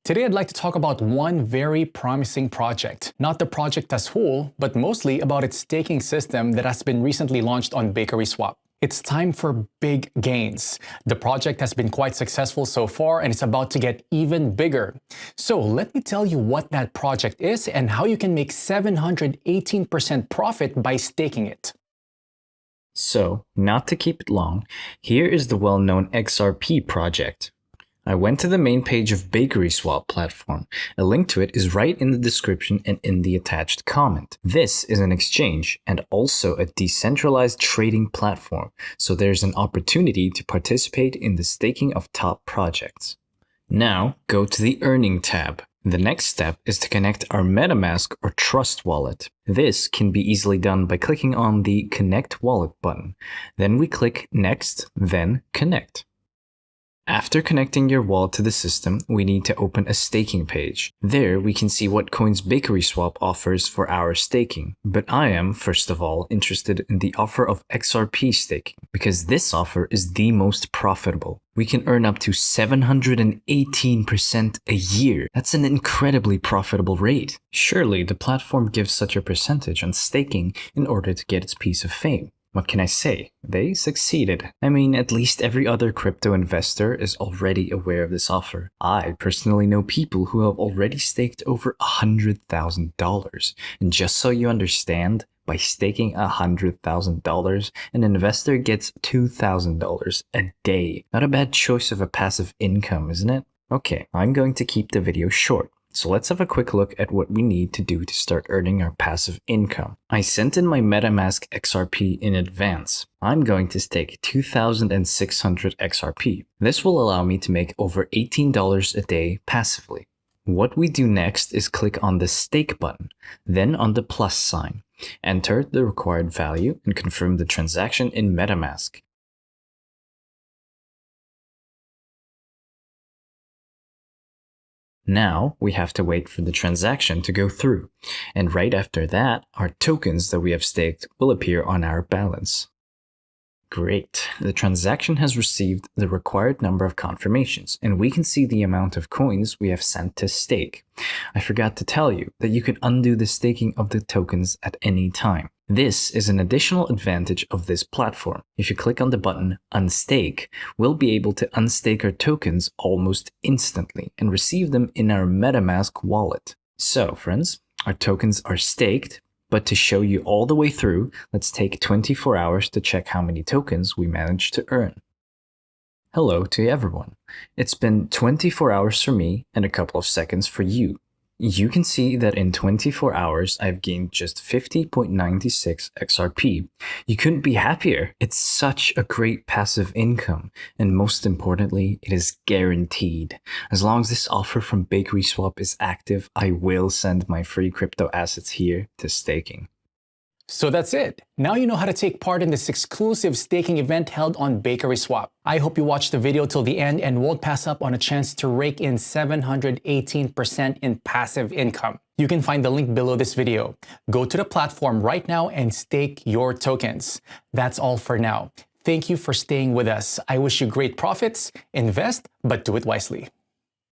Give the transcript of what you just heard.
Today, I'd like to talk about one very promising project. Not the project as whole, but mostly about its staking system that has been recently launched on BakerySwap. It's time for big gains. The project has been quite successful so far, and it's about to get even bigger. So let me tell you what that project is and how you can make 718% profit by staking it. So, not to keep it long, here is the well-known XRP project. I went to the main page of BakerySwap platform. A link to it is right in the description and in the attached comment. This is an exchange and also a decentralized trading platform, so there's an opportunity to participate in the staking of top projects. Now, go to the Earning tab. The next step is to connect our MetaMask or Trust wallet. This can be easily done by clicking on the Connect Wallet button. Then we click Next, then Connect. After connecting your wallet to the system, we need to open a staking page. There we can see what coins BakerySwap offers for our staking. But I am, first of all, interested in the offer of XRP staking, because this offer is the most profitable. We can earn up to 718% a year. That's an incredibly profitable rate. Surely the platform gives such a percentage on staking in order to get its piece of fame. What can I say? They succeeded. I mean, at least every other crypto investor is already aware of this offer. I personally know people who have already staked over $100,000. And just so you understand, by staking $100,000, an investor gets $2,000 a day. Not a bad choice of a passive income, isn't it? Okay, I'm going to keep the video short. So let's have a quick look at what we need to do to start earning our passive income. I sent in my MetaMask XRP in advance. I'm going to stake 2,600 XRP. This will allow me to make over $18 a day passively. What we do next is click on the stake button, then on the plus sign. Enter the required value and confirm the transaction in MetaMask. Now, we have to wait for the transaction to go through, and right after that, our tokens that we have staked will appear on our balance. Great, the transaction has received the required number of confirmations, and we can see the amount of coins we have sent to stake. I forgot to tell you that you can undo the staking of the tokens at any time. This is an additional advantage of this platform. If you click on the button Unstake, we'll be able to unstake our tokens almost instantly and receive them in our MetaMask wallet. So, friends, our tokens are staked, but to show you all the way through, let's take 24 hours to check how many tokens we managed to earn. Hello to everyone. It's been 24 hours for me and a couple of seconds for you. You can see that in 24 hours, I've gained just 50.96 XRP. You couldn't be happier. It's such a great passive income. And most importantly, it is guaranteed. As long as this offer from BakerySwap is active, I will send my free crypto assets here to staking. So that's it. Now you know how to take part in this exclusive staking event held on BakerySwap. I hope you watched the video till the end and won't pass up on a chance to rake in 718% in passive income. You can find the link below this video. Go to the platform right now and stake your tokens. That's all for now. Thank you for staying with us. I wish you great profits. Invest, but do it wisely.